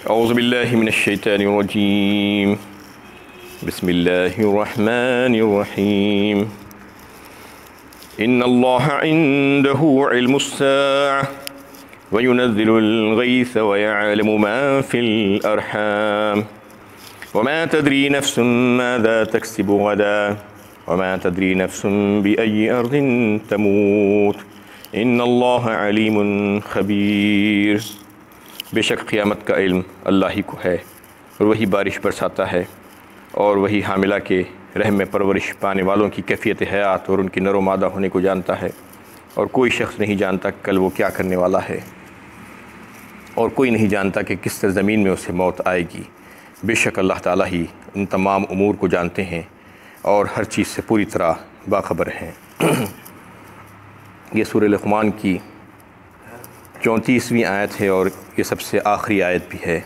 اعوذ باللہ من الشیطان الرجیم بسم اللہ الرحمن الرحیم ان اللہ عنده علم الساعة وينزل الغيث ويعلم ما في الأرحام وما تدري نفس ماذا تكسب غدا وما تدري نفس بأي أرض تموت ان اللہ علیم خبیر۔ بے شک قیامت کا علم اللہ ہی کو ہے، اور وہی بارش برساتا ہے، اور وہی حاملہ کے رحم میں پرورش پانے والوں کی کیفیت حیات اور ان کی نر و مادہ ہونے کو جانتا ہے، اور کوئی شخص نہیں جانتا کل وہ کیا کرنے والا ہے، اور کوئی نہیں جانتا کہ کس سرزمین میں اسے موت آئے گی۔ بے شک اللہ تعالیٰ ہی ان تمام امور کو جانتے ہیں اور ہر چیز سے پوری طرح باخبر ہیں۔ یہ سورہ لقمان کی 34ویں آیت ہے اور یہ سب سے آخری آیت بھی ہے۔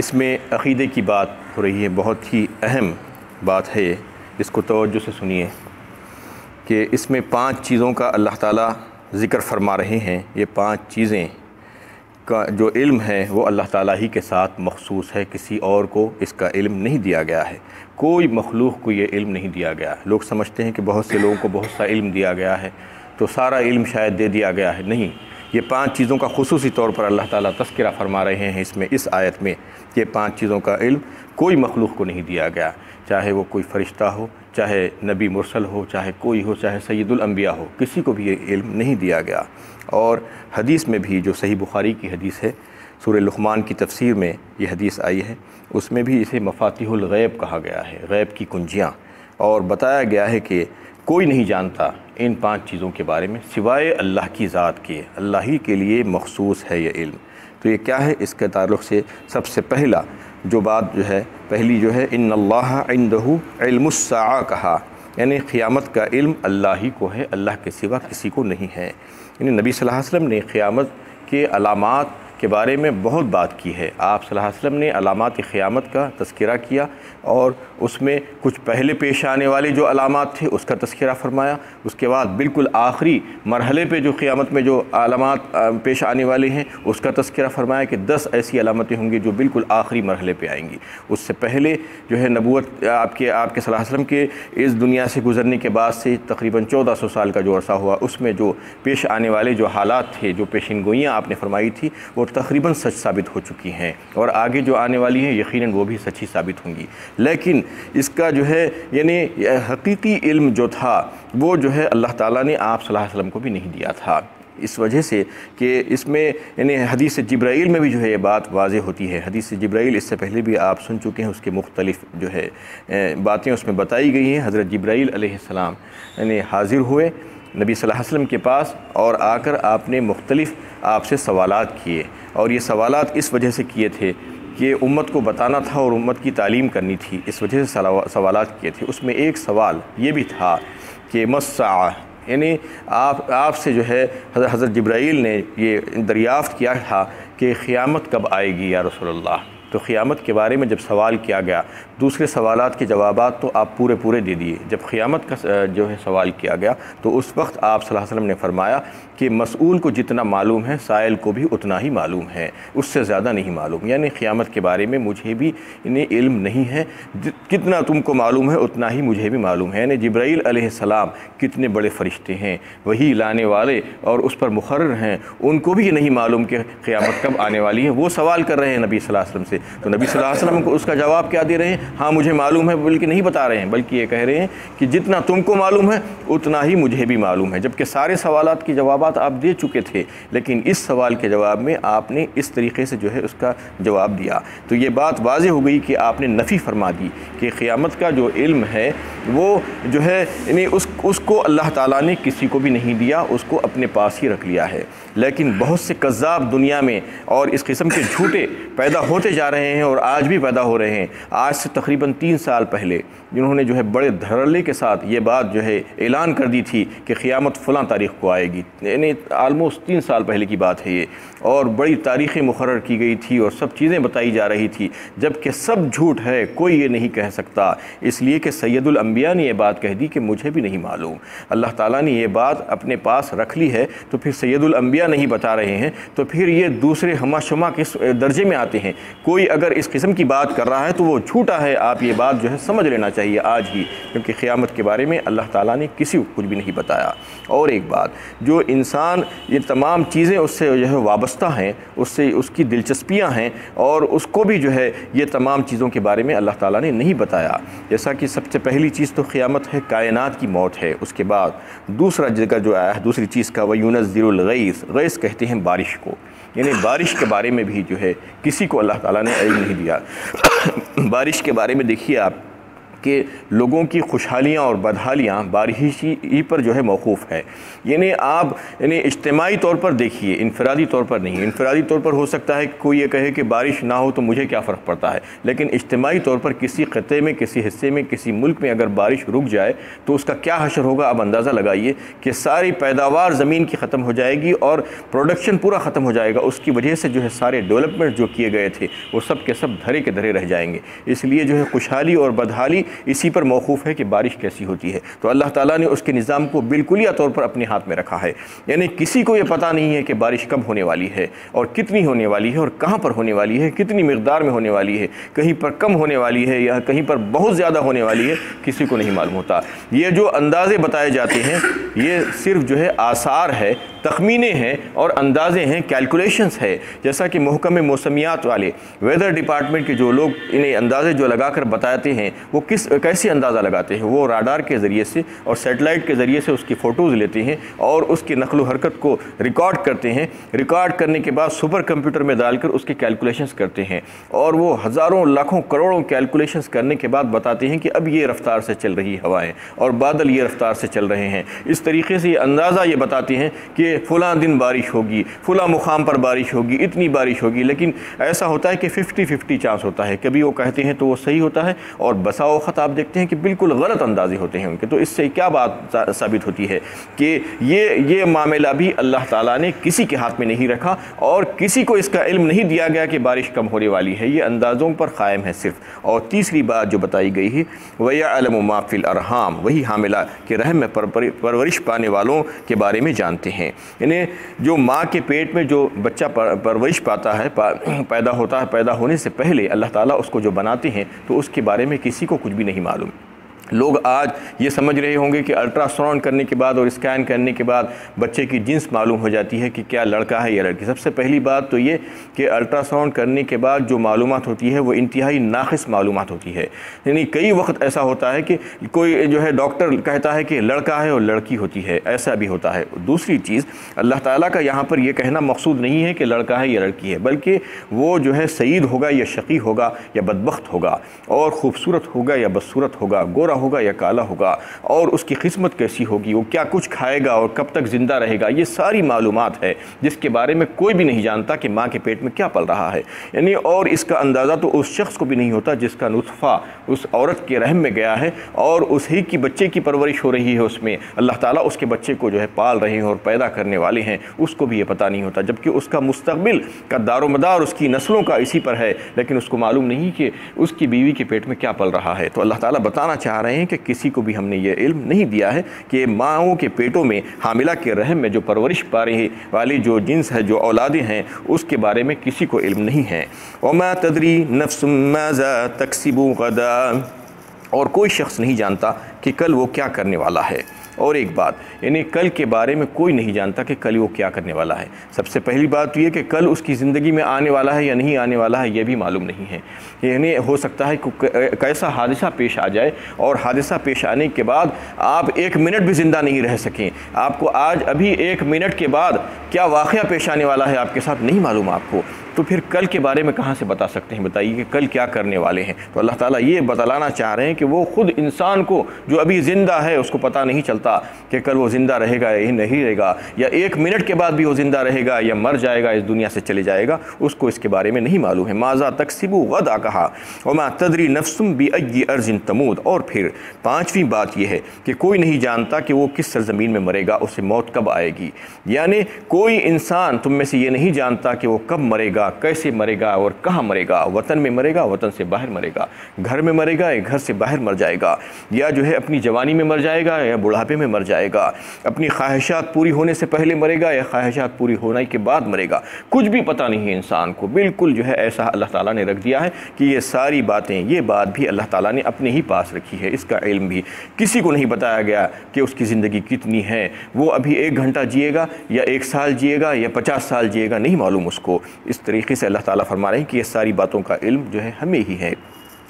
اس میں عقیدے کی بات ہو رہی ہے، بہت ہی اہم بات ہے، اس کو توجہ سے سنیے کہ اس میں 5 چیزوں کا اللہ تعالیٰ ذکر فرما رہے ہیں۔ یہ 5 چیزیں کا جو علم ہے وہ اللہ تعالیٰ ہی کے ساتھ مخصوص ہے، کسی اور کو اس کا علم نہیں دیا گیا ہے، کوئی مخلوق کو یہ علم نہیں دیا گیا۔ لوگ سمجھتے ہیں کہ بہت سے لوگوں کو بہت سا علم دیا گیا ہے تو سارا علم شاید دے دیا گیا ہے، نہیں، یہ 5 چیزوں کا خصوصی طور پر اللہ تعالیٰ تذکرہ فرما رہے ہیں اس آیت میں۔ یہ 5 چیزوں کا علم کوئی مخلوق کو نہیں دیا گیا، چاہے وہ کوئی فرشتہ ہو، چاہے نبی مرسل ہو، چاہے کوئی ہو، چاہے سید الانبیاء ہو، کسی کو بھی یہ علم نہیں دیا گیا۔ اور حدیث میں بھی جو صحیح بخاری کی حدیث ہے، سورہ لقمان کی تفسیر میں یہ حدیث آئی ہے، اس میں بھی اسے مفاتیح الغیب کہا گیا ہے، غیب کی کنجیاں، اور بتایا گیا ہے کہ کوئی نہیں جانتا ان 5 چیزوں کے بارے میں سوائے اللہ کی ذات کے، اللہ ہی کے لیے مخصوص ہے یہ علم۔ تو یہ کیا ہے؟ اس کے تعلق سے سب سے پہلا جو بات پہلی جو ہے ان اللہ عنده علم الساعہ کہا، یعنی قیامت کا علم اللہ ہی کو ہے، اللہ کے سوا کسی کو نہیں ہے۔ یعنی نبی صلی اللہ علیہ وسلم نے قیامت کے علامات کے بارے میں بہت بات کی ہے۔ آپ صلی اللہ علیہ وسلم نے علامات قیامت کا تذکرہ کیا، اور اس میں کچھ پہلے پیش آنے والے جو علامات تھے اس کا تذکرہ فرمایا، اس کے بعد بالکل آخری مرحلے پہ جو قیامت میں جو علامات پیش آنے والے ہیں اس کا تذکرہ فرمایا کہ 10 ایسی علامتیں ہوں گی جو بالکل آخری مرحلے پہ آئیں گی۔ اس سے پہلے جو ہے نبوت آپ کے صلی اللہ علیہ وسلم کے اس دنیا سے گزرنے کے بعد سے تقریباً 1400 سال کا جو عرصہ ہوا، اس میں جو پیش آنے والے جو حالات تھے، جو پیشین گوئیاں آپ نے فرمائی تھی، وہ تقریباً سچ ثابت ہو چکی ہیں، اور آگے جو آنے والی ہیں یقیناً وہ بھی سچی ثابت ہوں گی۔ لیکن اس کا جو ہے یعنی حقیقی علم جو تھا وہ جو ہے اللہ تعالیٰ نے آپ صلی اللہ علیہ وسلم کو بھی نہیں دیا تھا، اس وجہ سے کہ اس میں یعنی حدیث جبرائیل میں بھی جو ہے یہ بات واضح ہوتی ہے۔ حدیث جبرائیل اس سے پہلے بھی آپ سن چکے ہیں، اس کے مختلف جو ہے باتیں اس میں بتائی گئی ہیں۔ حضرت جبرائیل علیہ السلام یعنی حاضر ہوئے نبی صلی اللہ علیہ وسلم کے پاس، اور آ کر آپ نے مختلف آپ سے سوالات کیے، اور یہ سوالات اس وجہ سے کیے تھے کہ امت کو بتانا تھا اور امت کی تعلیم کرنی تھی، اس وجہ سے سوالات کیے تھے۔ اس میں ایک سوال یہ بھی تھا کہ مَسَّعَ، یعنی آپ سے جو ہے حضرت جبرائیل نے یہ دریافت کیا تھا کہ قیامت کب آئے گی یا رسول اللہ۔ تو قیامت کے بارے میں جب سوال کیا گیا، دوسرے سوالات کے جوابات تو آپ پورے دے دیے، جب قیامت کا جو ہے سوال کیا گیا تو اس وقت آپ صلی اللہ علیہ وسلم نے فرمایا کہ مسئول کو جتنا معلوم ہے سائل کو بھی اتنا ہی معلوم ہے، اس سے زیادہ نہیں معلوم، یعنی قیامت کے بارے میں مجھے بھی علم نہیں ہے، کتنا تم کو معلوم ہے اتنا ہی مجھے بھی معلوم ہے۔ یعنی جبرائیل علیہ السلام کتنے بڑے فرشتے ہیں، وہی لانے والے اور اس پر مقرر ہیں، ان کو بھی یہ نہیں معلوم کہ قیامت کب آنے والی ہے، وہ سوال کر رہے ہیں نبی صلی اللہ علیہ وسلم سے، تو نبی صلی اللہ علیہ وسلم کو اس کا جواب کیا دے رہے ہیں؟ ہاں مجھے معلوم ہے، بلکہ نہیں بتا رہے ہیں، بلکہ یہ کہہ رہے ہیں کہ جتنا تم کو معلوم ہے اتنا ہی مجھے بھی معلوم ہے، جبکہ سارے سوالات کے جوابات آپ دے چکے تھے، لیکن اس سوال کے جواب میں آپ نے اس طریقے سے جو ہے اس کا جواب دیا۔ تو یہ بات واضح ہو گئی کہ آپ نے نفی فرما دی کہ قیامت کا جو علم ہے وہ جو ہے یعنی اس کو اللہ تعالیٰ نے کسی کو بھی نہیں دیا، اس کو اپنے پاس ہی رکھ لیا ہے۔ لیکن بہت سے کذاب دنیا میں اور اس قسم کے جھوٹے پیدا ہوتے جا رہے ہیں، اور آج بھی پیدا ہو رہے ہیں۔ آج سے تقریباً 3 سال پہلے جنہوں نے جو ہے بڑے دھڑلے کے ساتھ یہ بات جو ہے اعلان کر دی تھی کہ قیامت فلاں تاریخ کو آئے گی، یعنی آلموسٹ 3 سال پہلے کی بات ہے یہ، اور بڑی تاریخیں مقرر کی گئی تھی اور سب چیزیں بتائی جا رہی تھی، جبکہ سب جھوٹ ہے، کوئی یہ نہیں کہہ سکتا، اس لیے کہ سید الانبیاء نے یہ بات کہہ دی کہ مجھے بھی نہیں معلوم۔ اللہ تعالیٰ نے یہ بات اپنے پاس رکھ لی ہے تو پھر سید الانبیاء نہیں بتا رہے ہیں تو پھر یہ دوسرے ہما شما کس درجے میں آتے ہیں؟ کوئی اگر اس قسم کی بات کر رہا ہے تو وہ جھوٹا ہے، آپ یہ بات جو ہے سمجھ لینا چاہیے آج ہی، کیونکہ قیامت کے بارے میں اللہ تعالیٰ نے کسی کو کچھ بھی نہیں بتایا۔ اور ایک بات، جو انسان یہ تمام چیزیں اس سے جو ہے وابستہ ہیں، اس کی دلچسپیاں ہیں، اور اس کو بھی جو ہے یہ تمام چیزوں کے بارے میں اللہ تعالیٰ نے نہیں بتایا۔ جیسا کہ سب سے پہلی چیز تو قیامت ہے، کائنات کی موت ہے، اس کے بعد دوسرا جگہ جو آیا ہے دوسری چیز کا وَيُنَزِّلُ الْغَيْثَ، غیث کہتے ہیں بارش کو، یعنی بارش کے بارے میں بھی جو ہے کسی کو اللہ تعالیٰ نے علم نہیں دیا۔ بارش کے بارے میں دیکھیے آپ کہ لوگوں کی خوشحالیاں اور بدحالیاں بارش ہی پر جو ہے موقوف ہے۔ یعنی آپ اجتماعی طور پر دیکھیے، انفرادی طور پر نہیں۔ انفرادی طور پر ہو سکتا ہے کہ کوئی یہ کہے کہ بارش نہ ہو تو مجھے کیا فرق پڑتا ہے، لیکن اجتماعی طور پر کسی خطے میں، کسی حصے میں، کسی ملک میں اگر بارش رک جائے تو اس کا کیا حشر ہوگا آپ اندازہ لگائیے کہ ساری پیداوار زمین کی ختم ہو جائے گی اور پروڈکشن پورا ختم ہو جائے گا۔ اس کی وجہ سے جو ہے سارے ڈیولپمنٹ جو کیے گئے تھے وہ سب کے سب دھرے کے دھرے رہ جائیں گے۔ اس لیے جو ہے خوشحالی اور بدحالی اسی پر موقوف ہے کہ بارش کیسی ہوتی ہے۔ تو اللہ تعالیٰ نے اس کے نظام کو بالکلیہ طور پر اپنے ہاتھ میں رکھا ہے، یعنی کسی کو یہ پتہ نہیں ہے کہ بارش کب ہونے والی ہے اور کتنی ہونے والی ہے اور کہاں پر ہونے والی ہے، کتنی مقدار میں ہونے والی ہے، کہیں پر کم ہونے والی ہے یا کہیں پر بہت زیادہ ہونے والی ہے، کسی کو نہیں معلوم ہوتا۔ یہ جو اندازے بتائے جاتے ہیں یہ صرف جو ہے آثار ہے، تخمینے ہیں اور اندازے ہیں، کیلکولیشنز ہے۔ جیسا کہ محکمہ موسمیات والے ویدر ڈپارٹمنٹ کے جو لوگ انہیں اندازے جو لگا کر بتاتے ہیں وہ کیسے اندازہ لگاتے ہیں؟ وہ راڈار کے ذریعے سے اور سیٹلائٹ کے ذریعے سے اس کی فوٹوز لیتے ہیں اور اس کی نقل و حرکت کو ریکارڈ کرتے ہیں۔ ریکارڈ کرنے کے بعد سپر کمپیوٹر میں ڈال کر اس کے کیلکولیشنز کرتے ہیں اور وہ ہزاروں لاکھوں کروڑوں کیلکولیشنز کرنے کے بعد بتاتے ہیں کہ اب یہ رفتار سے چل رہی ہوائیں اور بادل یہ رفتار سے چل رہے ہیں۔ اس طریقے سے یہ اندازہ یہ بتاتے ہیں کہ فلاں دن بارش ہوگی، فلاں مقام پر بارش ہوگی، اتنی بارش ہوگی، لیکن ایسا ہوتا ہے کہ 50-50 چانس ہوتا ہے۔ کبھی وہ کہتے ہیں تو وہ صحیح ہوتا ہے اور بسا اوقات آپ دیکھتے ہیں کہ بالکل غلط اندازے ہوتے ہیں ان کے۔ تو اس سے کیا بات ثابت ہوتی ہے کہ یہ معاملہ بھی اللہ تعالیٰ نے کسی کے ہاتھ میں نہیں رکھا اور کسی کو اس کا علم نہیں دیا گیا کہ بارش کم ہونے والی ہے، یہ اندازوں پر قائم ہے صرف۔ اور تیسری بات جو بتائی گئی ہے وَيَعْلَمُ مَا فِي الْأَرْحَامِ، وہی حاملہ کے رحم میں پرورش پانے والوں کے بارے میں جانتے ہیں، یعنی جو ماں کے پیٹ میں جو بچہ پرورش پاتا ہے، پیدا ہوتا ہے، پیدا ہونے سے پہلے اللہ تعالیٰ اس کو جو بناتے ہیں تو اس کے بارے میں کسی کو کچھ بھی نہیں معلوم۔ لوگ آج یہ سمجھ رہے ہوں گے کہ الٹرا ساؤنڈ کرنے کے بعد اور اسکین کرنے کے بعد بچے کی جنس معلوم ہو جاتی ہے کہ کیا لڑکا ہے یا لڑکی۔ سب سے پہلی بات تو یہ کہ الٹرا ساؤنڈ کرنے کے بعد جو معلومات ہوتی ہے وہ انتہائی ناقص معلومات ہوتی ہے، یعنی کئی وقت ایسا ہوتا ہے کہ کوئی جو ہے ڈاکٹر کہتا ہے کہ لڑکا ہے اور لڑکی ہوتی ہے، ایسا بھی ہوتا ہے۔ دوسری چیز، اللہ تعالیٰ کا یہاں پر یہ کہنا مقصود نہیں ہے کہ لڑکا ہے یا لڑکی ہے، بلکہ وہ جو ہے سعید ہوگا یا شقی ہوگا یا بدبخت ہوگا، اور خوبصورت ہوگا یا بدصورت ہوگا، گورا ہوگا یا کالا ہوگا، اور اس کی قسمت کیسی ہوگی، وہ کیا کچھ کھائے گا اور کب تک زندہ رہے گا، یہ ساری معلومات ہے جس کے بارے میں کوئی بھی نہیں جانتا کہ ماں کے پیٹ میں کیا پل رہا ہے، یعنی اور اس کا اندازہ تو اس شخص کو بھی نہیں ہوتا جس کا نطفہ اس عورت کے رحم میں گیا ہے اور اسی کی بچے کی پرورش ہو رہی ہے، اس میں اللہ تعالیٰ اس کے بچے کو جو ہے پال رہے ہیں اور پیدا کرنے والے ہیں، اس کو بھی یہ پتہ نہیں ہوتا، جبکہ اس کا مستقبل کا دار و مدار اس کی نسلوں کا اسی پر ہے، لیکن اس کو معلوم نہیں کہ اس کی بیوی کے پیٹ میں کیا پل رہا ہے۔ تو اللہ تعالیٰ بتانا چاہ رہے ہیں کہ کسی کو بھی ہم نے یہ علم نہیں دیا ہے کہ ماؤں کے پیٹوں میں، حاملہ کے رحم میں جو پرورش پا رہی والی جو جنس ہے، جو اولادیں ہیں، اس کے بارے میں کسی کو علم نہیں ہے۔ وَمَا تَدْرِي نَفْسٌ مَاذَا تَكْسِبُ غَدًا، اور کوئی شخص نہیں جانتا کہ کل وہ کیا کرنے والا ہے۔ اور ایک بات، یعنی کل کے بارے میں کوئی نہیں جانتا کہ کل وہ کیا کرنے والا ہے۔ سب سے پہلی بات یہ کہ کل اس کی زندگی میں آنے والا ہے یا نہیں آنے والا ہے، یہ بھی معلوم نہیں ہے، یعنی ہو سکتا ہے کہ کیسا حادثہ پیش آ جائے اور حادثہ پیش آنے کے بعد آپ 1 منٹ بھی زندہ نہیں رہ سکیں، آپ کو آج ابھی 1 منٹ کے بعد کیا واقعہ پیش آنے والا ہے آپ کے ساتھ نہیں معلوم آپ کو، تو پھر کل کے بارے میں کہاں سے بتا سکتے ہیں؟ بتائیے کہ کل کیا کرنے والے ہیں۔ تو اللہ تعالیٰ یہ بتلانا چاہ رہے ہیں کہ وہ خود انسان کو جو ابھی زندہ ہے اس کو پتہ نہیں چلتا کہ کل وہ زندہ رہے گا یا نہیں رہے گا، یا 1 منٹ کے بعد بھی وہ زندہ رہے گا یا مر جائے گا، اس دنیا سے چلے جائے گا، اس کو اس کے بارے میں نہیں معلوم ہے۔ ماذا تکسب غدا کہا، وما تدری نفس بأی ارض تموت، اور پھر 5ویں بات یہ ہے کہ کوئی نہیں جانتا کہ وہ کس سرزمین میں مرے گا، اسے موت کب آئے گی، یعنی کوئی انسان تم میں سے یہ نہیں جانتا کہ وہ کب مرے گا، کیسے مرے گا اور کہاں مرے گا، وطن میں مرے گا، وطن سے باہر مرے گا، گھر میں مرے گا یا گھر سے باہر مر جائے گا، یا جو ہے اپنی جوانی میں مر جائے گا یا بڑھاپے میں مر جائے گا، اپنی خواہشات پوری ہونے سے پہلے مرے گا یا خواہشات پوری ہونے کے بعد مرے گا، کچھ بھی پتہ نہیں ہے انسان کو، بالکل جو ہے ایسا اللہ تعالیٰ نے رکھ دیا ہے کہ یہ ساری باتیں، یہ بات بھی اللہ تعالیٰ نے اپنے ہی پاس رکھی ہے، اس کا علم بھی کسی کو نہیں بتایا گیا کہ اس کی زندگی کتنی ہے، وہ ابھی 1 گھنٹہ جیے گا یا 1 سال جیے گا یا 50 سال جیے گا، نہیں معلوم اس کو۔ اس طریقے سے اللہ تعالیٰ فرما رہے ہیں کہ یہ ساری باتوں کا علم جو ہے ہمیں ہی ہے۔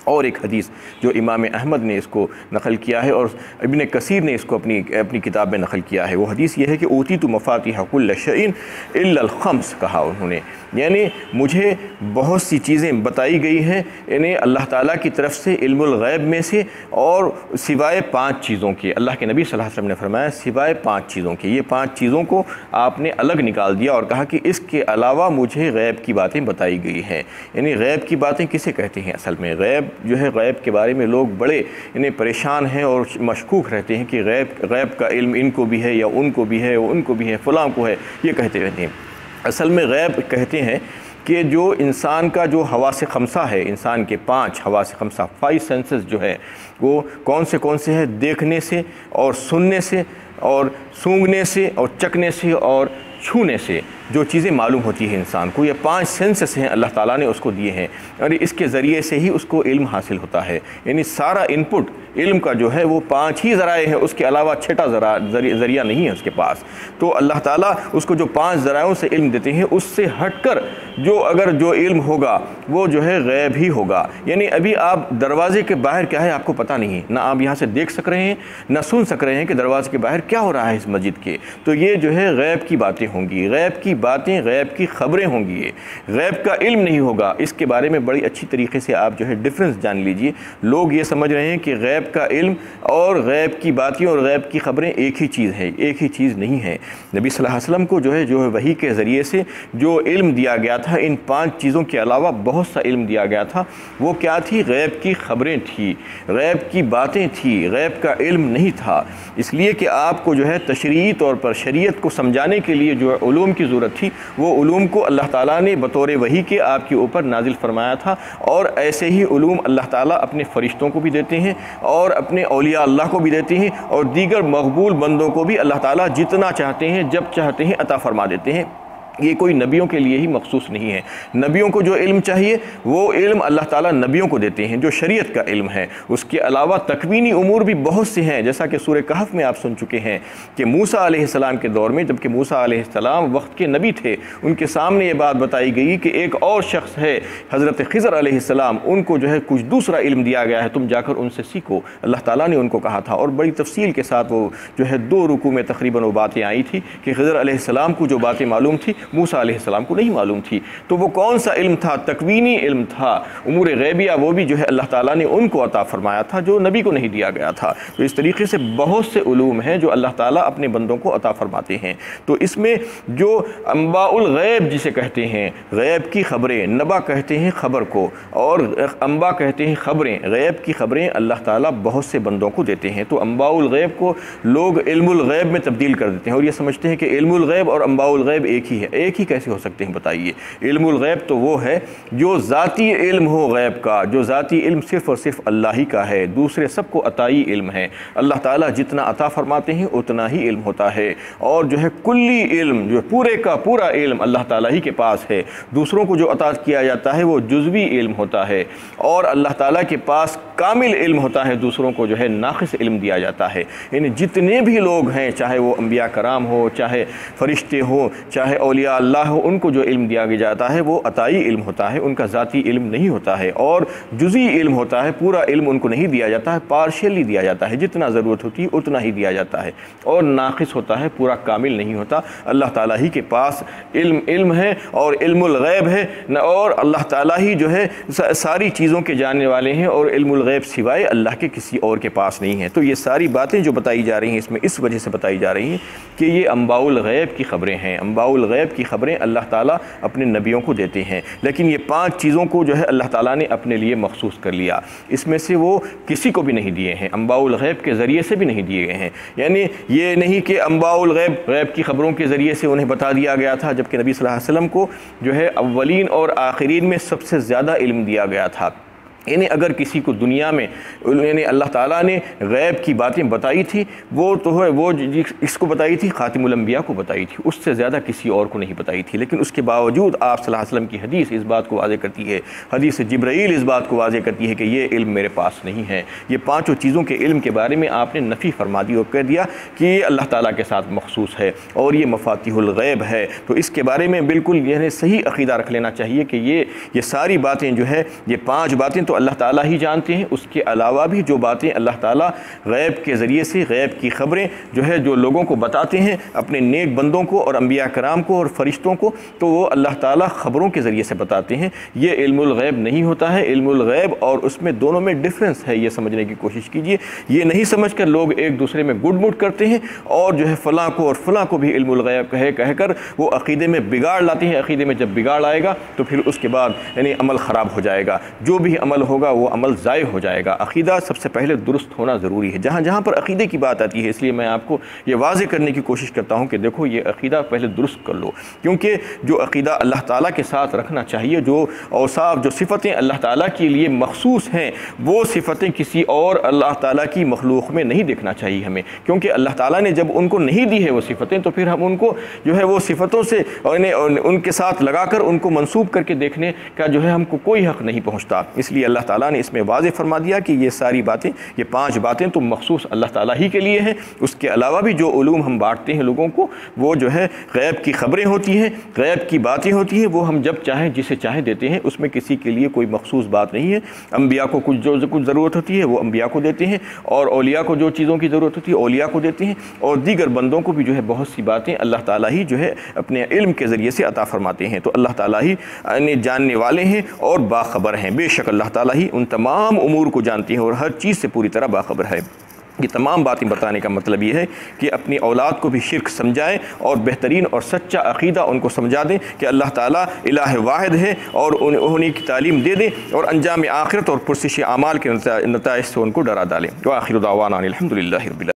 اور ایک حدیث جو امام احمد نے اس کو نقل کیا ہے اور ابن کثیر نے اس کو اپنی کتاب میں نقل کیا ہے، وہ حدیث یہ ہے کہ اوتیت مفاتیح کل شیء الا الخمس، کہا انہوں نے، یعنی مجھے بہت سی چیزیں بتائی گئی ہیں یعنی اللہ تعالیٰ کی طرف سے علم الغیب میں سے، اور سوائے 5 چیزوں کے، اللہ کے نبی صلی اللہ علیہ وسلم نے فرمایا سوائے 5 چیزوں کے، یہ 5 چیزوں کو آپ نے الگ نکال دیا اور کہا کہ اس کے علاوہ مجھے غیب کی باتیں بتائی گئی ہیں۔ یعنی غیب کی باتیں کسے کہتے ہیں؟ اصل میں غیب جو ہے، غیب کے بارے میں لوگ بڑے پریشان ہیں اور مشکوک رہتے ہیں کہ غیب کا علم ان کو بھی ہے یا ان کو بھی ہے، ان کو بھی ہے، فلاں کو ہے، یہ کہتے رہتے ہیں۔ اصل میں غیب کہتے ہیں کہ جو انسان کا جو حواس خمسہ ہے، انسان کے 5 حواس خمسہ، 5 سینسز جو ہے، وہ کون سے ہیں؟ دیکھنے سے اور سننے سے اور سونگھنے سے اور چکھنے سے اور چھونے سے جو چیزیں معلوم ہوتی ہیں انسان کو، یہ 5 سینسز ہیں اللہ تعالیٰ نے اس کو دیے ہیں، اور اس کے ذریعے سے ہی اس کو علم حاصل ہوتا ہے۔ یعنی سارا انپٹ علم کا جو ہے وہ 5 ہی ذرائع ہیں، اس کے علاوہ 6ٹا ذریعہ نہیں ہے اس کے پاس۔ تو اللہ تعالیٰ اس کو جو 5 ذرائعوں سے علم دیتے ہیں، اس سے ہٹ کر جو علم ہوگا وہ جو ہے غیب ہی ہوگا۔ یعنی ابھی آپ دروازے کے باہر کیا ہے آپ کو پتہ نہیں ہے، نہ آپ یہاں سے دیکھ سک رہے ہیں نہ سن سک رہے ہیں کہ دروازے کے باہر کیا ہو رہا ہے اس مسجد کے، تو یہ جو ہے غیب کی باتیں ہوں گی، غیب کی باتیں، غیب کی خبریں ہوں گی، یہ غیب کا علم نہیں ہوگا۔ اس کے بارے میں بڑی اچھی طریقے سے آپ جو ہے ڈفرنس جان لیجئے۔ لوگ یہ سمجھ رہے ہیں کہ غیب کا علم اور غیب کی باتیں اور غیب کی خبریں ایک ہی چیز ہے، ایک ہی چیز نہیں ہے۔ نبی صلی اللہ علیہ وسلم کو جو ہے وحی کے ذریعے سے جو علم دیا گیا تھا، ان 5 چیزوں کے علاوہ بہت سا علم دیا گیا تھا۔ وہ کیا تھی؟ غیب کی خبریں تھی، غیب کی باتیں تھی، غیب کا علم نہیں تھا۔ اس لیے کہ آپ کو جو ہے تشریعی طور پر شریعت کو سمجھانے کے لیے جو علوم کی ضرورت تھی، وہ علوم کو اللہ تعالیٰ نے بطور وحی کے آپ کے اوپر نازل فرمایا تھا، اور ایسے ہی علوم اللہ تعالیٰ اپنے فرشتوں کو بھی دیتے ہیں اور اپنے اولیاء اللہ کو بھی دیتے ہیں، اور دیگر مقبول بندوں کو بھی اللہ تعالیٰ جتنا چاہتے ہیں جب چاہتے ہیں عطا فرما دیتے ہیں۔ یہ کوئی نبیوں کے لیے ہی مخصوص نہیں ہے۔ نبیوں کو جو علم چاہیے وہ علم اللہ تعالیٰ نبیوں کو دیتے ہیں، جو شریعت کا علم ہے۔ اس کے علاوہ تکوینی امور بھی بہت سے ہیں، جیسا کہ سورہ کہف میں آپ سن چکے ہیں کہ موسیٰ علیہ السلام کے دور میں، جبکہ موسیٰ علیہ السلام وقت کے نبی تھے، ان کے سامنے یہ بات بتائی گئی کہ ایک اور شخص ہے حضرت خضر علیہ السلام، ان کو جو ہے کچھ دوسرا علم دیا گیا ہے، تم جا کر ان سے سیکھو، اللہ تعالیٰ نے ان کو کہا تھا۔ اور بڑی تفصیل کے ساتھ وہ جو ہے 2 رکوع میں تقریباً وہ باتیں آئی تھی کہ خضر علیہ السلام کو جو باتیں معلوم تھی موسیٰ علیہ السلام کو نہیں معلوم تھی۔ تو وہ کون سا علم تھا؟ تکوینی علم تھا، امور غیبیہ، وہ بھی جو ہے اللہ تعالیٰ نے ان کو عطا فرمایا تھا جو نبی کو نہیں دیا گیا تھا۔ تو اس طریقے سے بہت سے علوم ہیں جو اللہ تعالیٰ اپنے بندوں کو عطا فرماتے ہیں۔ تو اس میں جو انباء الغیب جسے کہتے ہیں، غیب کی خبریں، نبا کہتے ہیں خبر کو اور انباء کہتے ہیں خبریں، غیب کی خبریں اللہ تعالیٰ بہت سے بندوں کو دیتے ہیں۔ تو انباء الغیب کو لوگ علم الغیب میں تبدیل کر دیتے ہیں اور یہ سمجھتے ہیں کہ علم الغیب اور انباء الغیب ایک ہی ہے۔ ایک ہی کیسے ہو سکتے ہیں بتائیے؟ علم الغیب تو وہ ہے جو ذاتی علم ہو غیب کا، جو ذاتی علم صرف اور صرف اللہ ہی کا ہے، دوسرے سب کو عطائی علم ہے۔ اللہ تعالیٰ جتنا عطا فرماتے ہیں اتنا ہی علم ہوتا ہے، اور جو ہے کلی علم، جو پورے کا پورا علم اللہ تعالیٰ ہی کے پاس ہے۔ دوسروں کو جو عطا کیا جاتا ہے وہ جزوی علم ہوتا ہے، اور اللہ تعالیٰ کے پاس کامل علم ہوتا ہے، دوسروں کو جو ہے ناقص علم دیا جاتا ہے۔ یعنی جتنے بھی لوگ ہیں، چاہے وہ انبیاء کرام ہو، چاہے فرشتے ہوں، چاہے اولیاء اللہ ہو، ان کو جو علم دیا جاتا ہے وہ عطائی علم ہوتا ہے، ان کا ذاتی علم نہیں ہوتا ہے، اور جزئی علم ہوتا ہے، پورا علم ان کو نہیں دیا جاتا ہے، پارشلی دیا جاتا ہے، جتنا ضرورت ہوتی ہے اتنا ہی دیا جاتا ہے، اور ناقص ہوتا ہے، پورا کامل نہیں ہوتا۔ اللہ تعالیٰ ہی کے پاس علم ہے اور علم الغیب ہے، اور اللہ تعالیٰ ہی جو ہے ساری چیزوں کے جاننے والے ہیں، اور علم الغیب سوائے اللہ کے کسی اور کے پاس نہیں ہے۔ تو یہ ساری باتیں جو بتائی جا رہی ہیں اس میں اس وجہ سے بتائی جا رہی ہیں کہ یہ انباء الغیب کی خبریں ہیں۔ انباء الغیب کی خبریں اللہ تعالیٰ اپنے نبیوں کو دیتے ہیں، لیکن یہ 5 چیزوں کو جو ہے اللہ تعالیٰ نے اپنے لیے مخصوص کر لیا، اس میں سے وہ کسی کو بھی نہیں دیے ہیں، انباء الغیب کے ذریعے سے بھی نہیں دیے گئے ہیں۔ یعنی یہ نہیں کہ انباء الغیب غیب کی خبروں کے ذریعے سے انہیں بتا دیا گیا تھا، جبکہ نبی صلی اللہ علیہ وسلم کو جو ہے اولین اور آخرین میں سب سے زیادہ علم دیا گیا تھا۔ یعنی اگر کسی کو دنیا میں یعنی اللہ تعالیٰ نے غیب کی باتیں بتائی تھی، وہ تو ہے وہ اس کو بتائی تھی، خاتم الانبیاء کو بتائی تھی، اس سے زیادہ کسی اور کو نہیں بتائی تھی۔ لیکن اس کے باوجود آپ صلی اللہ علیہ وسلم کی حدیث اس بات کو واضح کرتی ہے، حدیث جبرائیل اس بات کو واضح کرتی ہے کہ یہ علم میرے پاس نہیں ہے۔ یہ 5 چیزوں کے علم کے بارے میں آپ نے نفی فرما دی اور کہہ دیا کہ یہ اللہ تعالیٰ کے ساتھ مخصوص ہے اور یہ مفاتیح الغیب ہے۔ تو اس کے بارے میں بالکل یعنی صحیح عقیدہ رکھ لینا چاہیے کہ یہ ساری باتیں جو ہے، یہ 5 باتیں تو اللہ تعالیٰ ہی جانتے ہیں، اس کے علاوہ بھی جو باتیں اللہ تعالیٰ غیب کے ذریعے سے غیب کی خبریں جو ہے جو لوگوں کو بتاتے ہیں، اپنے نیک بندوں کو اور انبیاء کرام کو اور فرشتوں کو، تو وہ اللہ تعالیٰ خبروں کے ذریعے سے بتاتے ہیں۔ یہ علم الغیب نہیں ہوتا ہے۔ علم الغیب اور اس میں دونوں میں ڈفرنس ہے، یہ سمجھنے کی کوشش کیجئے۔ یہ نہیں سمجھ کر لوگ ایک دوسرے میں گڈ مڈ کرتے ہیں اور جو ہے فلاں کو اور فلاں کو بھی علم الغیب کہہ کر وہ عقیدے میں بگاڑ لاتے ہیں۔ عقیدے میں جب بگاڑ آئے گا تو پھر اس کے بعد یعنی عمل خراب ہو جائے گا، جو بھی عمل ہوگا وہ عمل ضائع ہو جائے گا۔ عقیدہ سب سے پہلے درست ہونا ضروری ہے۔ جہاں جہاں پر عقیدے کی بات آتی ہے، اس لیے میں آپ کو یہ واضح کرنے کی کوشش کرتا ہوں کہ دیکھو یہ عقیدہ پہلے درست کر لو، کیونکہ جو عقیدہ اللہ تعالیٰ کے ساتھ رکھنا چاہیے، جو اوصاف جو صفتیں اللہ تعالیٰ کے لیے مخصوص ہیں، وہ صفتیں کسی اور اللہ تعالیٰ کی مخلوق میں نہیں دیکھنا چاہیے ہمیں، کیونکہ اللہ تعالیٰ نے جب ان کو نہیں دی ہے وہ صفتیں، تو پھر ہم ان کو جو ہے وہ صفتوں سے ان کے ساتھ لگا کر ان کو منسوب کر کے دیکھنے کا جو ہے ہم کو کوئی حق نہیں پہنچتا۔ اس لیے اللہ تعالیٰ نے اس میں واضح فرما دیا کہ یہ ساری باتیں، یہ 5 باتیں تو مخصوص اللہ تعالیٰ ہی کے لیے ہیں۔ اس کے علاوہ بھی جو علوم ہم بانٹتے ہیں لوگوں کو، وہ جو ہے غیب کی خبریں ہوتی ہیں، غیب کی باتیں ہوتی ہیں، وہ ہم جب چاہیں جسے چاہیں دیتے ہیں، اس میں کسی کے لیے کوئی مخصوص بات نہیں ہے۔ انبیاء کو کچھ ضرورت ہوتی ہے وہ انبیاء کو دیتے ہیں، اور اولیاء کو جو چیزوں کی ضرورت ہوتی ہے اولیاء کو دیتے ہیں، اور دیگر بندوں کو بھی جو ہے بہت سی باتیں اللہ تعالیٰ ہی جو ہے اپنے علم کے ذریعے سے عطا فرماتے ہیں۔ تو اللہ تعالیٰ ہی جاننے والے ہیں اور باخبر ہیں۔ بے شک اللہ تعالیٰ ہی ان تمام امور کو جانتے ہیں اور ہر چیز سے پوری طرح باخبر ہے۔ یہ تمام باتیں بتانے کا مطلب یہ ہے کہ اپنی اولاد کو بھی شرک سمجھائیں اور بہترین اور سچا عقیدہ ان کو سمجھا دیں کہ اللہ تعالیٰ الہ واحد ہے، اور انہیں کی تعلیم دے دیں اور انجام آخرت اور پرسش اعمال کے نتائج سے ان کو ڈرا ڈالیں۔ وآخر دعوانا الحمد للہ رب العالمین۔